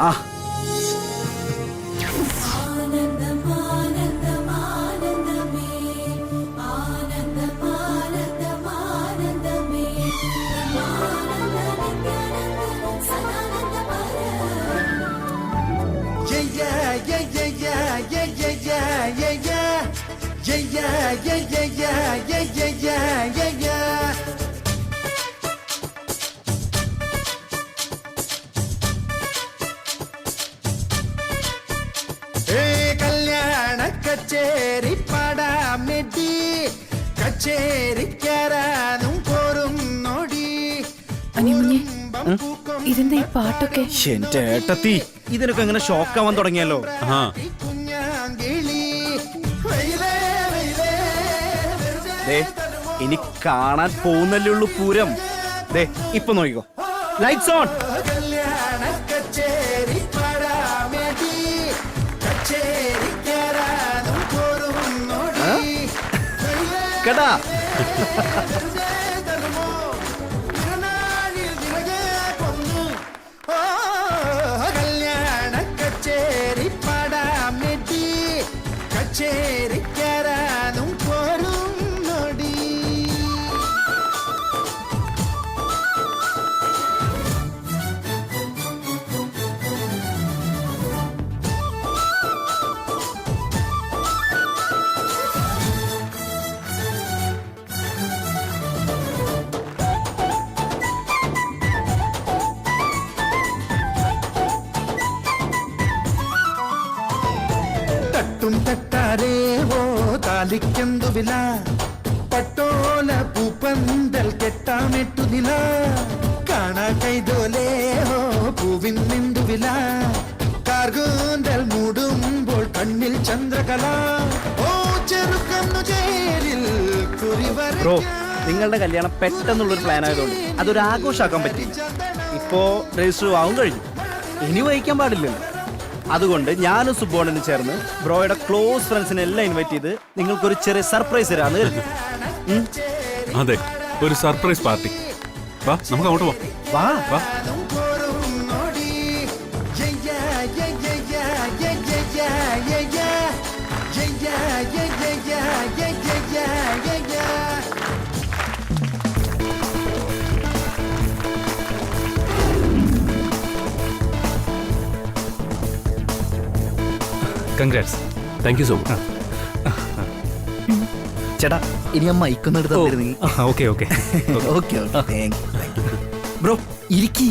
ആ കല്യാണ കച്ചേരി പാടാമെടി കച്ചേരിക്കാരാനും പോരുന്നോടി. ഇതെന്താ ഈ പാട്ടൊക്കെ? എന്റെ ഏട്ടത്തി, ഇതിനൊക്കെ എങ്ങനെ ഷോക്കാവാൻ തുടങ്ങിയല്ലോ. ഇനി കാണാൻ പോകുന്നല്ലേ ഉള്ളൂ പൂരം. ദേ ഇപ്പൊ നോക്കിക്കോ, ലൈറ്റ്സ് ഓൺ. കല്യാണ കച്ചേരി പാടാമെടി കച്ചേരിക്കാരാനും പോരുന്നോടി. കേട്ടാ? കല്യാണ കച്ചേരി പാടാമെടി കച്ചേരിക്കാരാനും പോരുന്നോടി. തട്ടും തട്ടാരേ ഓ താലിക്കെന്തു വില പട്ടോല പൂപ്പന്തൽ കെട്ടാമെട്ടു നില കാണാ കൈതോലേ ഓ പൂവിനെന്തു വില കാർകൂന്തൽ മൂടുമ്പോൾ കണ്ണിൽ ചന്ദ്രകല ഓ ചെറുക്കന്നു ചേരിൽ ബ്രോ, നിങ്ങളുടെ കല്യാണം പെട്ടെന്നുള്ളൊരു പ്ലാൻ ആയതുകൊണ്ട് അതൊരു ആഘോഷമാക്കാൻ പറ്റില്ല. ഇപ്പോ രജിസ്റ്റർ ആവും കഴിഞ്ഞു, ഇനി വഹിക്കാൻ പാടില്ലല്ലോ. അതുകൊണ്ട് ഞാനും സുബോണനും ചേർന്ന് ബ്രോയുടെ ക്ലോസ് ഫ്രണ്ട്സിനെ എല്ലാം ഇൻവൈറ്റ് ചെയ്ത് നിങ്ങൾക്കൊരു ചെറിയ സർപ്രൈസ് തരാന്ന് കരുതി. അതെ, ഒരു സർപ്രൈസ് പാർട്ടി. വാ, നമുക്ക് അങ്ങോട്ട് പോവാം. വാ വാ. Congrats. Thank you so much. ചേട്ടാ, ഇനി ഞാൻ മൈക്കൊന്നും എടുത്ത് തന്നിരുന്നെങ്കിൽ. ഓക്കെ ഓക്കെ ഓക്കെ ബ്രോ, ഇരിക്കി.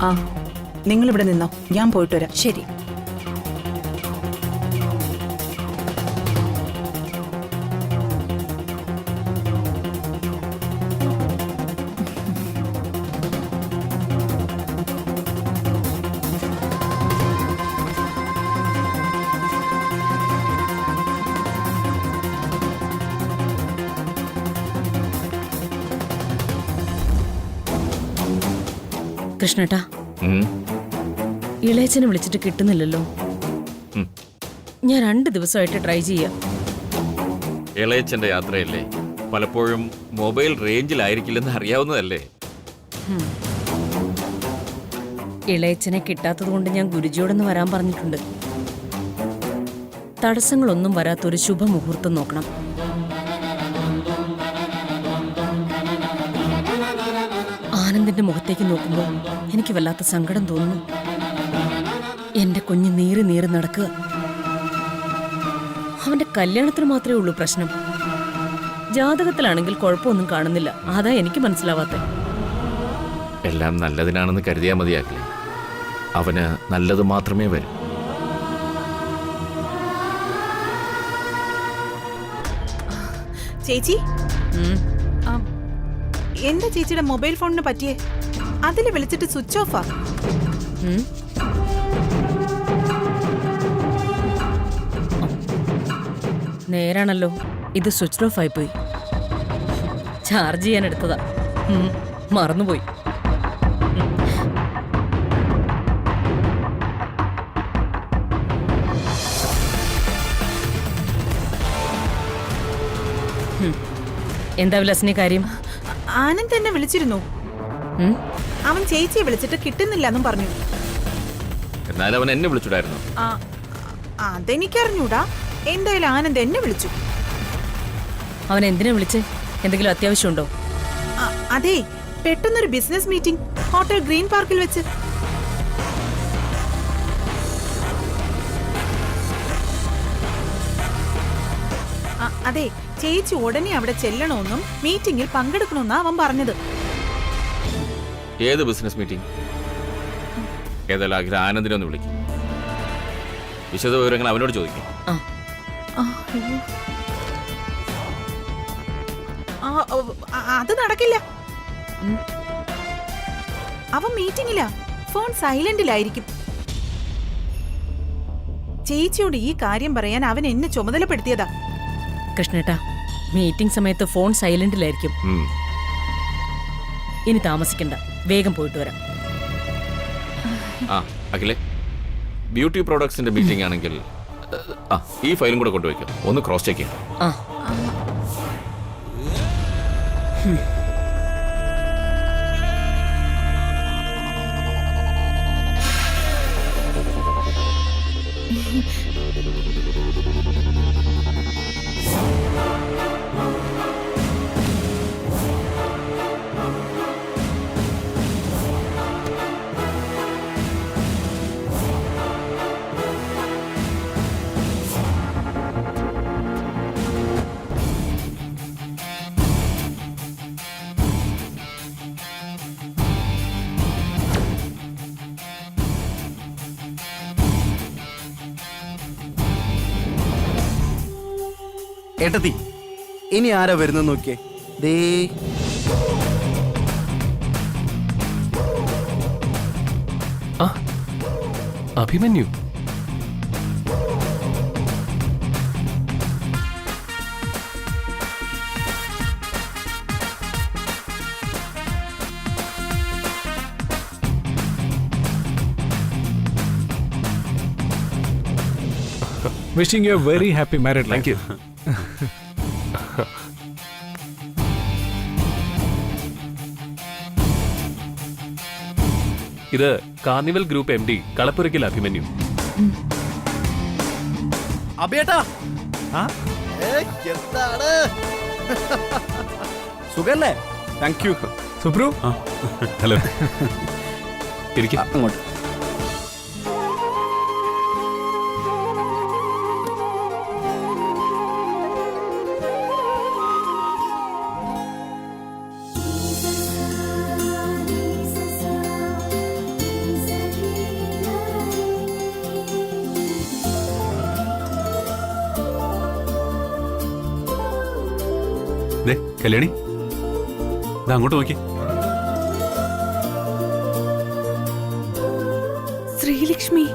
ആ, നിങ്ങളിവിടെ നിന്നോ, ഞാൻ പോയിട്ട് വരാം. ശരി. കൃഷ്ണേട്ടാ, ഇളയച്ചനെ വിളിച്ചിട്ട് കിട്ടുന്നില്ലല്ലോ. ഞാൻ 2 ദിവസമായിട്ട് ട്രൈ ചെയ്യാം. ഇളയച്ചന്റെ യാത്രയല്ലേ, പലപ്പോഴും മൊബൈൽ റേഞ്ചിലായിരിക്കില്ലെന്ന് അറിയാവുന്നതല്ലേ. ഇളയച്ചനെ കിട്ടാത്തത് കൊണ്ട് ഞാൻ ഗുരുജിയോടൊന്ന് വരാൻ പറഞ്ഞിട്ടുണ്ട്. തടസ്സങ്ങളൊന്നും വരാത്തൊരു ശുഭമുഹൂർത്തം നോക്കണം. ആനന്ദിന്റെ മുഖത്തേക്ക് നോക്കുമ്പോൾ എനിക്ക് വല്ലാത്ത സങ്കടം തോന്നുന്നു. എന്റെ കുഞ്ഞ് നീറി നീറി നടക്കുക. അവന്റെ കല്യാണത്തിന് മാത്രമേ ഉള്ളൂ പ്രശ്നം. ജാതകത്തിലാണെങ്കിൽ കുഴപ്പമൊന്നും കാണുന്നില്ല. അതാ എനിക്ക് മനസ്സിലാവാത്ത. എല്ലാം നല്ലതിനാണെന്ന് കരുതിയാ മതിയാക്കില്ലേ. അവന് നല്ലത് മാത്രമേ വരൂ. ചേച്ചി, എന്റെ ചേച്ചിയുടെ മൊബൈൽ ഫോണിന് പറ്റിയേ, അതിൽ വിളിച്ചിട്ട് സ്വിച്ച് ഓഫാ. നേരാണല്ലോ, ഇത് സ്വിച്ച് ഓഫ് ആയി പോയി. ചാർജ് ചെയ്യാൻ എടുത്തതാ. മറന്നുപോയി. എന്താ വിലാസിനി കാര്യം? ആനന്ദ് എന്നെ വിളിച്ചിരുന്നു. ഉം? അവൻ ചേച്ചിയെ വിളിച്ചിട്ട് കിട്ടുന്നില്ല എന്നും പറഞ്ഞു. എന്നാലും അവൻ എന്നെ വിളിച്ചിട്ടായിരുന്നു. ആ, അതെനിക്കറിഞ്ഞൂടാ. എന്തായാലും ആനന്ദ് എന്നെ വിളിച്ചു. അവൻ എന്തിനാ വിളിച്ചേ? എന്തെങ്കിലും അത്യാവശ്യമുണ്ടോ? അതെ, പെട്ടെന്നൊരു ബിസിനസ് മീറ്റിംഗ് ഹോട്ടൽ ഗ്രീൻ പാർക്കിൽ വെച്ച്. അതെ, ചേച്ചി ഉടനെ അവിടെ ചെല്ലണമെന്നും മീറ്റിംഗിൽ പങ്കെടുക്കണമെന്നാ അവൻ പറഞ്ഞത്. ഏത് ബിസിനസ് മീറ്റിംഗ്? ഏതായാലും അഖില ആനന്ദിനെ ഒന്ന് വിളിക്കും. വിശദ വിവരങ്ങൾ അവനോട് ചോദിക്കും. അത് നടക്കില്ല. അവൻ മീറ്റിംഗില്ല, ഫോൺ സൈലന്റിലായിരിക്കും. ചേച്ചിയോട് ഈ കാര്യം പറയാൻ അവൻ എന്നെ ചുമതലപ്പെടുത്തിയതാ. കൃഷ്ണേട്ടാ, മീറ്റിംഗ് സമയത്ത് ഫോൺ സൈലന്റിലായിരിക്കും. ഇനി താമസിക്കണ്ട, വേഗം പോയിട്ട് വരാം. ആ അഖിലെ, ബ്യൂട്ടി പ്രോഡക്ട്സിന്റെ മീറ്റിംഗ് ആണെങ്കിൽ ഈ ഫയലും കൂടെ കൊണ്ടുവയ്ക്കും. ഒന്ന് ക്രോസ് ചെക്ക് ചെയ്യാം. ആ ഏട്ടത്തി, ഇനി ആരാ വരുന്നത് നോക്കിയേ. ദേ Abhimanyu. Wishing you a very happy married life. Thank you. ഇത് carnival group MD Kalappurakkal Abhimanyu. അബേട്ടാ, എന്താണ് സുഖല്ലേ? Thank you. സുബ്രു, ഹലോ. ഇരിക്കും. അങ്ങോട്ട്. ദേ കല്യാണി, ദാ അങ്ങോട്ട് നോക്കി. Sreelakshmi.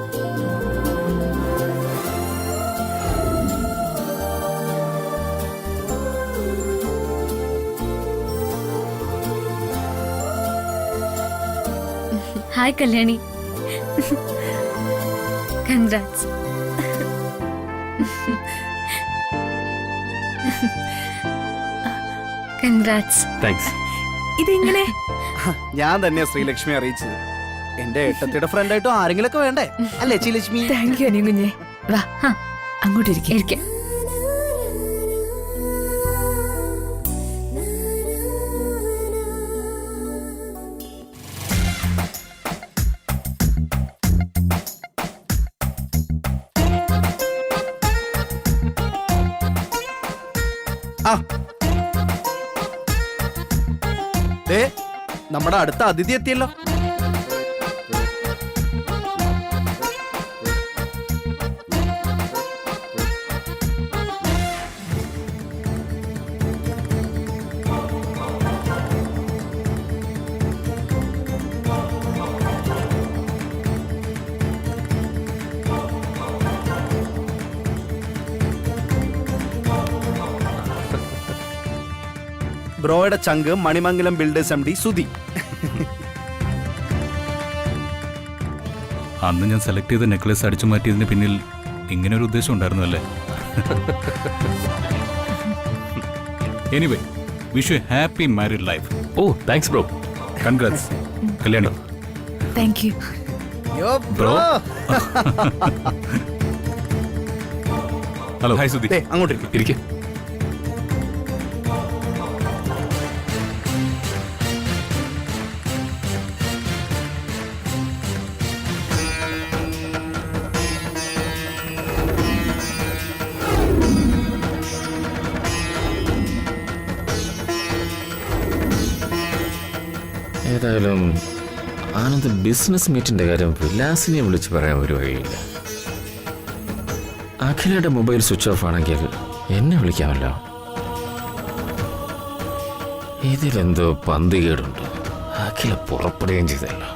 Hi Kalyani. Congrats. Congrats. Thanks. ഇതെങ്ങനെ? ഞാൻ തന്നെയാ ശ്രീലക്ഷ്മി അറിയിച്ചത്. എന്റെ ഏട്ടത്തിയുടെ ഫ്രണ്ടായിട്ടും ആരെങ്കിലൊക്കെ വേണ്ടേ? അല്ലേ ശ്രീലക്ഷ്മി? താങ്ക് യു അനിയ കുഞ്ഞെ. വാ, അങ്ങോട്ടിരിക്കും. നമ്മുടെ അടുത്ത അതിഥി എത്തിയല്ലോ. ബ്രോയുടെ ചങ്ക് മണിമംഗലം ബിൽഡേഴ്സ് MD സുധി. അന്ന് ഞാൻ സെലക്ട് ചെയ്ത നെക്ലസ് അടിച്ചു മാറ്റിയതിന് പിന്നിൽ ഇങ്ങനെ ഒരു ഉദ്ദേശം ഉണ്ടായിരുന്നു അല്ലേ? Anyway, wish you happy married life. Oh thanks bro. Congrats കല്യാണം. Thank you. Yo bro. Hello. Hi Sudhi. ദേ, അങ്ങോട്ടിരിക്കും. ഇരിക്കെ. ഏതായാലും ആനന്ദ് ബിസിനസ് മീറ്റിന്റെ കാര്യം വിലാസിനെ വിളിച്ച് പറയാൻ ഒരു വഴിയില്ല. അഖിലയുടെ മൊബൈൽ സ്വിച്ച് ഓഫ് ആണെങ്കിൽ എന്നെ വിളിക്കാമല്ലോ. ഇതിലെന്തോ പന്തികേടുണ്ട്. അഖില പുറപ്പെടുകയും ചെയ്തല്ലോ.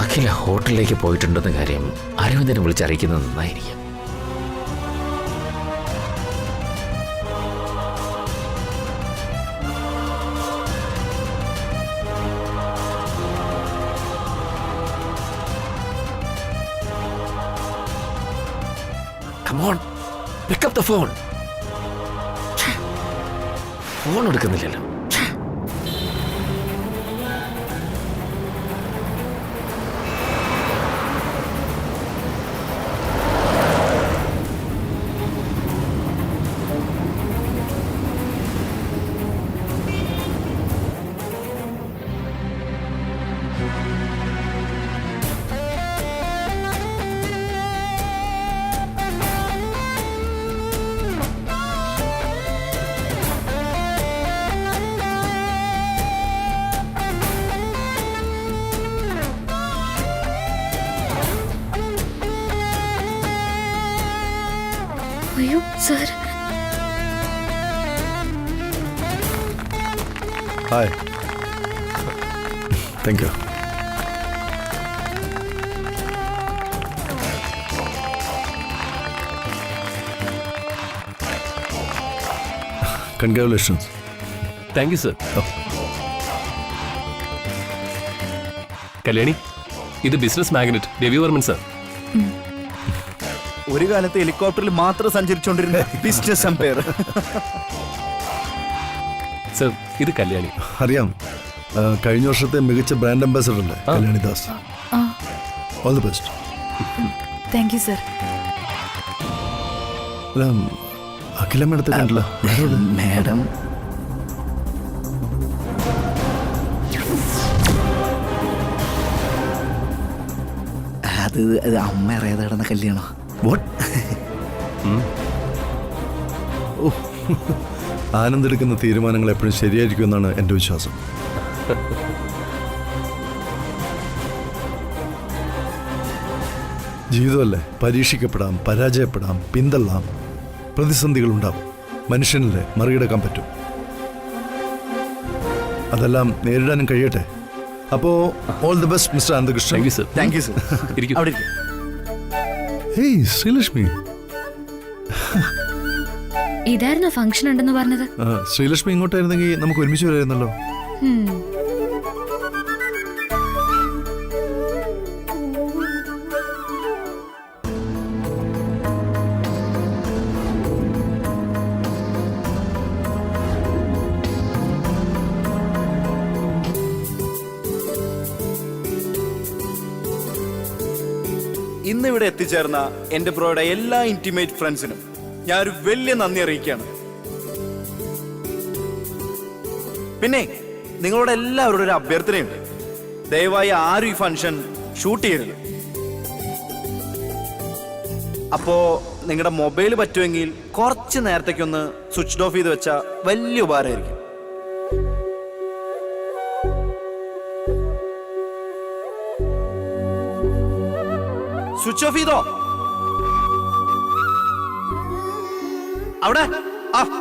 അഖില ഹോട്ടലിലേക്ക് പോയിട്ടുണ്ടെന്ന കാര്യം അരവിന്ദനെ വിളിച്ചറിയിക്കുന്നത് നന്നായിരിക്കും. Come on, pick up the phone. Phone എടുക്കുന്നില്ലല്ലോ. അയ്യോ sir. Hi. Thank you. Congratulations. Thank you sir. Kalyani, ഇത് ബിസിനസ് മാഗ്നറ്റ് രവിവർമ്മൻ സർ. ഒരു കാലത്ത് ഹെലികോപ്റ്ററിൽ മാത്രം സഞ്ചരിച്ചുകൊണ്ടിരുന്ന ബിസിനസ് എംപയർ. സർ, ഇത് കല്യാണി. അറിയാം. കഴിഞ്ഞ വർഷത്തെ മികച്ച ബ്രാൻഡ് അംബാസഡർ അല്ലേ Kalyani Das. All the best. Thank you sir. അല്ല, അഖില മേഡത്തെ കണ്ടില്ല. മാഡം അത് അമ്മ അറിയാതെ കിടന്ന കല്യാണം. വാട്ട്? ആനന്ദ് എടുക്കുന്ന തീരുമാനങ്ങൾ എപ്പോഴും ശരിയായിരിക്കുമെന്നാണ് എൻ്റെ വിശ്വാസം. ജീവിതമല്ലേ, പരീക്ഷിക്കപ്പെടാം, പരാജയപ്പെടാം, പിന്തള്ളാം, പ്രതിസന്ധികളുണ്ടാവും. മനുഷ്യനല്ലേ, മറികടക്കാൻ പറ്റും. അതെല്ലാം നേരിടാനും കഴിയട്ടെ. അപ്പോൾ all the best mister Ananthakrishnan. Thank you sir. Thank you sir. ഇരിക്കൂ. അവിടെ ഇരിക്കും. ഹേയ് ശ്രീലക്ഷ്മി. ഇതായിരുന്നു ഫംഗ്ഷൻ ഉണ്ടെന്ന് പറഞ്ഞത്. ശ്രീലക്ഷ്മി ഇങ്ങോട്ടായിരുന്നെങ്കിൽ നമുക്ക് ഒരുമിച്ച് വരായിരുന്നല്ലോ. ഇന്നിവിടെ എത്തിച്ചേർന്ന എൻ്റെ ബ്രോയുടെ എല്ലാ ഇന്റിമേറ്റ് ഫ്രണ്ട്സിനും ഞാനൊരു വലിയ നന്ദി അറിയിക്കുകയാണ്. പിന്നെ നിങ്ങളോട് എല്ലാവരോടും ഒരു അഭ്യർത്ഥനയുണ്ട്. ദയവായി ആരും ഈ ഫംഗ്ഷൻ ഷൂട്ട് ചെയ്യരുത്. അപ്പോ നിങ്ങളുടെ മൊബൈൽ പറ്റുമെങ്കിൽ കുറച്ച് നേരത്തേക്കൊന്ന് സ്വിച്ച് ഓഫ് ചെയ്ത് വെച്ചാൽ വലിയ ഉപകാരമായിരിക്കും. സ്വിച്ച് ഓഫ് ചെയ്തോ അവിടെ?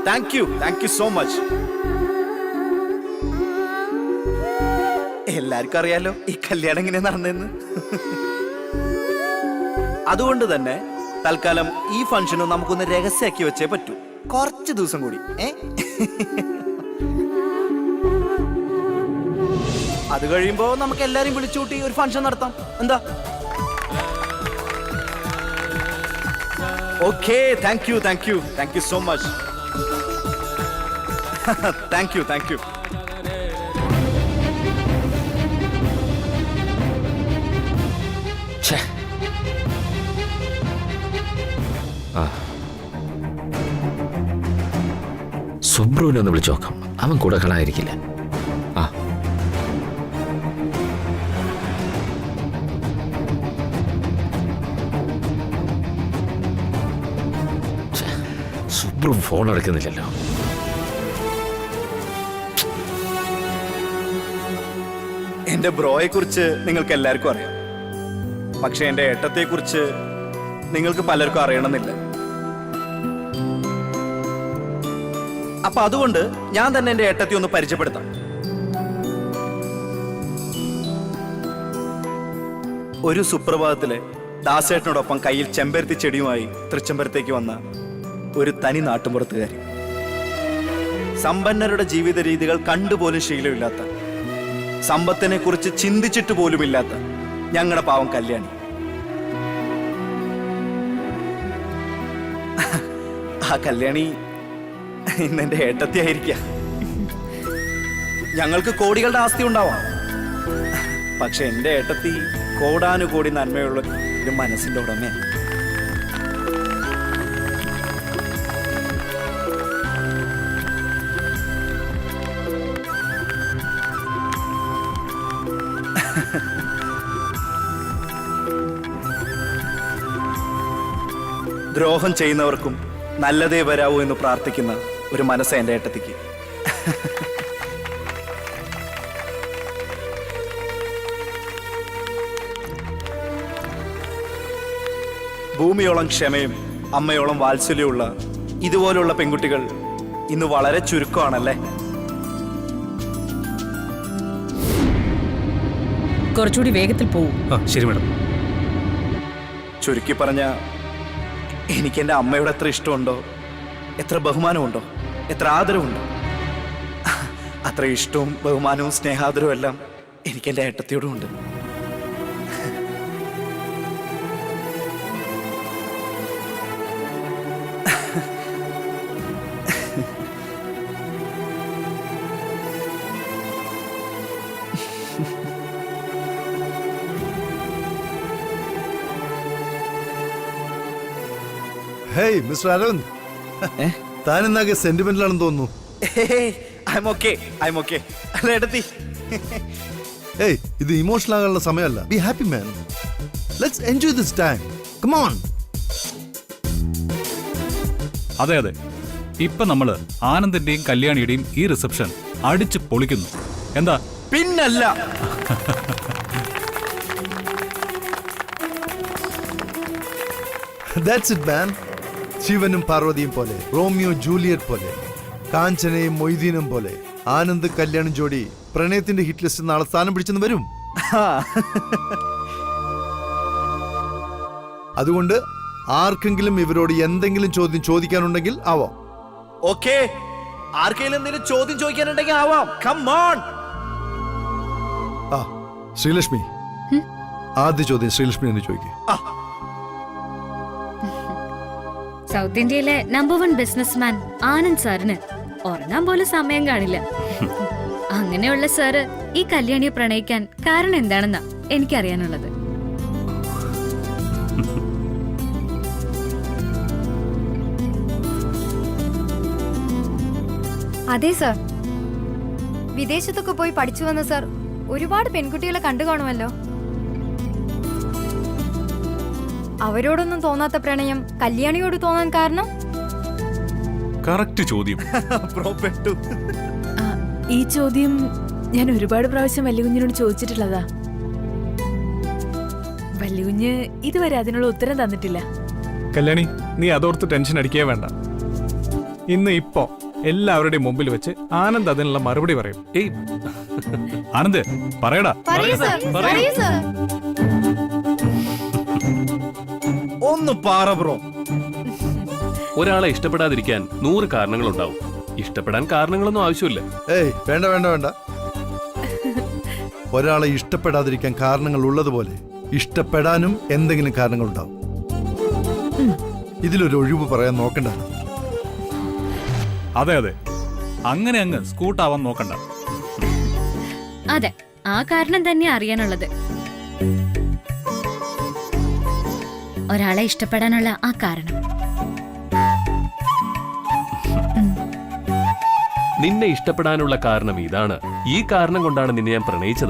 Thank you so much. എല്ലാവർക്കും അറിയാലോ ഈ കല്യാണം എങ്ങനെയാ നടന്നെന്ന്. അതുകൊണ്ട് തന്നെ തൽക്കാലം ഈ ഫംഗ്ഷനും നമുക്കൊന്ന് രഹസ്യമാക്കി വെച്ചേ പറ്റൂ. കുറച്ച് ദിവസം കൂടി. അത് കഴിയുമ്പോ നമുക്ക് എല്ലാരും വിളിച്ചുകൂട്ടി ഒരു ഫംഗ്ഷൻ നടത്താം. എന്താ? Okay, thank you so much. Thank you. സുബ്രുവിനെ ഒന്ന് വിളിച്ചു നോക്കാം. അവൻ കൂടെ കളായിരിക്കില്ല. സുബ്രു ഫോൺ എടുക്കുന്നില്ലല്ലോ. എന്റെ ബ്രോയെ കുറിച്ച് നിങ്ങൾക്ക് എല്ലാവർക്കും അറിയാം. പക്ഷെ എന്റെ ഏട്ടത്തെ കുറിച്ച് നിങ്ങൾക്ക് പലർക്കും അറിയണമെന്നില്ല. അപ്പൊ അതുകൊണ്ട് ഞാൻ തന്നെ എന്റെ ഏട്ടത്തെ ഒന്ന് പരിചയപ്പെടുത്താം. ഒരു സുപ്രഭാതത്തിലെ ദാസേട്ടനോടൊപ്പം കയ്യിൽ ചെമ്പരത്തി ചെടിയുമായി തൃച്ചംബരത്തേക്ക് വന്ന ഒരു തനി നാട്ടുമ്പുറത്തുകാരി. സമ്പന്നരുടെ ജീവിത രീതികൾ കണ്ടുപോലും ശീലമില്ലാത്ത, സമ്പത്തിനെ കുറിച്ച് ചിന്തിച്ചിട്ട് പോലുമില്ലാത്ത ഞങ്ങളുടെ പാവം കല്യാണി. ആ കല്യാണി ഇന്നെന്റെ ഏട്ടത്തി ആയിരിക്കാം. ഞങ്ങൾക്ക് കോടികളുടെ ആസ്തി ഉണ്ടാവാം. പക്ഷെ എന്റെ ഏട്ടത്തി കോടാനുകോടി നന്മയുള്ള ഒരു മനസ്സിന്റെ ഉടമയാണ്. ദ്രോഹം ചെയ്യുന്നവർക്കും നല്ലതേ വരാവൂ എന്ന് പ്രാർത്ഥിക്കുന്ന ഒരു മനസ്സ് എൻ്റെ ഏട്ടത്തിക്ക്. ഭൂമിയോളം ക്ഷമയും അമ്മയോളം വാത്സല്യമുള്ള ഇതുപോലുള്ള പെൺകുട്ടികൾ ഇന്ന് വളരെ ചുരുക്കമാണല്ലേ? കുറച്ചുകൂടി വേഗത്തിൽ പോവും. ശരി മാഡം. ചുരുക്കി പറഞ്ഞ, എനിക്ക് എൻ്റെ അമ്മയോട് എത്ര ഇഷ്ടമുണ്ടോ, എത്ര ബഹുമാനമുണ്ടോ, എത്ര ആദരവുണ്ടോ, അത്ര ഇഷ്ടവും ബഹുമാനവും സ്നേഹാദരവും എല്ലാം എനിക്ക് എൻ്റെ ഏട്ടത്തിയോടും ഉണ്ട്. ഹേയ് മിസ്റ്റർ അരവിന്ദ്, താൻ എന്നാകെ സെന്റിമെന്റിലാണെന്ന് തോന്നുന്നു. ഏയ്, ഇത് ഇമോഷണൽ ആകാനുള്ള സമയമല്ല. Be happy man. Let's enjoy this time. Come on. അതെ അതെ, ഇപ്പൊ നമ്മള് ആനന്ദിന്റെയും കല്യാണിയുടെയും ഈ റിസപ്ഷൻ അടിച്ച് പൊളിക്കുന്നു. എന്താ? പിന്നല്ല. That's it man. ശിവനും പാർവതിയും പോലെ, റോമിയോ ജൂലിയറ്റ് പോലെ, കാഞ്ചനയും മൊയ്തീനും പോലെ ആനന്ദ് കല്യാണും ജോഡി പ്രണയത്തിന്റെ ഹിറ്റ് ലിസ്റ്റ് നാളെ സ്ഥാനം പിടിച്ചെന്ന് വരും. അതുകൊണ്ട് ആർക്കെങ്കിലും ഇവരോട് എന്തെങ്കിലും ചോദ്യം ചോദിക്കാനുണ്ടെങ്കിൽ ആവാം. ഓക്കേ, ആർക്കെങ്കിലും എന്തെങ്കിലും ചോദ്യം ചോദിക്കാനുണ്ടെങ്കിൽ ആവാം. Come on. ആ ശ്രീലക്ഷ്മി, ആദ്യ ചോദ്യം ശ്രീലക്ഷ്മി എന്ന് ചോദിക്കേ. സൗത്ത് ഇന്ത്യയിലെ നമ്പർ 1 ബിസിനസ്മാൻ ആനന്ദ് സാറിന് ഉറങ്ങാൻ പോലും സമയം കാണില്ല. അങ്ങനെയുള്ള സാറ് ഈ കല്യാണിയെ പ്രണയിക്കാൻ കാരണം എന്താണെന്നാ എനിക്കറിയാനുള്ളത്. അതെ സർ. വിദേശത്തൊക്കെ പോയി പഠിച്ചു വന്ന സർ ഒരുപാട് പെൺകുട്ടികളെ കണ്ടു കാണുമല്ലോ. അവരോടൊന്നും തോന്നാത്ത പ്രണയം കല്യാണിയോട് തോന്നാൻ കാരണം? കറക്റ്റ് ചോദ്യം. ബ്രോ പെട്ടു. ഈ ചോദ്യം ഞാൻ ഒരുപാട് പ്രാവശ്യം വല്യകുഞ്ഞിനോട് ചോദിച്ചിട്ടുള്ളതാ. വല്യകുഞ്ഞ് ഇതുവരെ അതിനുള്ള ഉത്തരം തന്നിട്ടില്ല. കല്യാണി, നീ അതോർത്ത് ടെൻഷൻ അടിക്കേ വേണ്ട. ഇപ്പൊ എല്ലാവരുടെയും മുമ്പിൽ വെച്ച് ആനന്ദ് അതിനുള്ള മറുപടി പറയും. ഏയ് ആനന്ദ് പറയടാ. പറയൂ സർ, പറയൂ സർ. ഒന്ന് പാറ ബ്രോ. ഒരാളെ ഇഷ്ടപ്പെടാതിരിക്കാൻ 100 കാരണങ്ങളുണ്ടാവും. ഇഷ്ടപ്പെടാൻ കാരണങ്ങളൊന്നും ആവശ്യമില്ല. ഏയ് വേണ്ട വേണ്ട വേണ്ട. ഒരാളെ ഇഷ്ടപ്പെടാതിരിക്കാൻ കാരണങ്ങൾ ഉള്ളതുപോലെ ഇഷ്ടപ്പെടാനും എന്തെങ്കിലും കാരണങ്ങളുണ്ടാവും. ഇതിലൊരു ഒഴിവ് പറയാൻ നോക്കണ്ട. അതെ അതെ, അങ്ങനെ അങ്ങ് സ്കൂട്ടാവാൻ നോക്കണ്ട. അതെ, ആ കാരണം തന്നെ അറിയാനുള്ളത്. ഒരാളെ ഇഷ്ടപ്പെടാനുള്ള ആ കാരണം. നിന്നെ ഇഷ്ടപ്പെടാനുള്ള കാരണം ഇതാണ്. ഈ കാരണം കൊണ്ടാണ് നിന്നെ ഞാൻ പ്രണയിച്ചത്.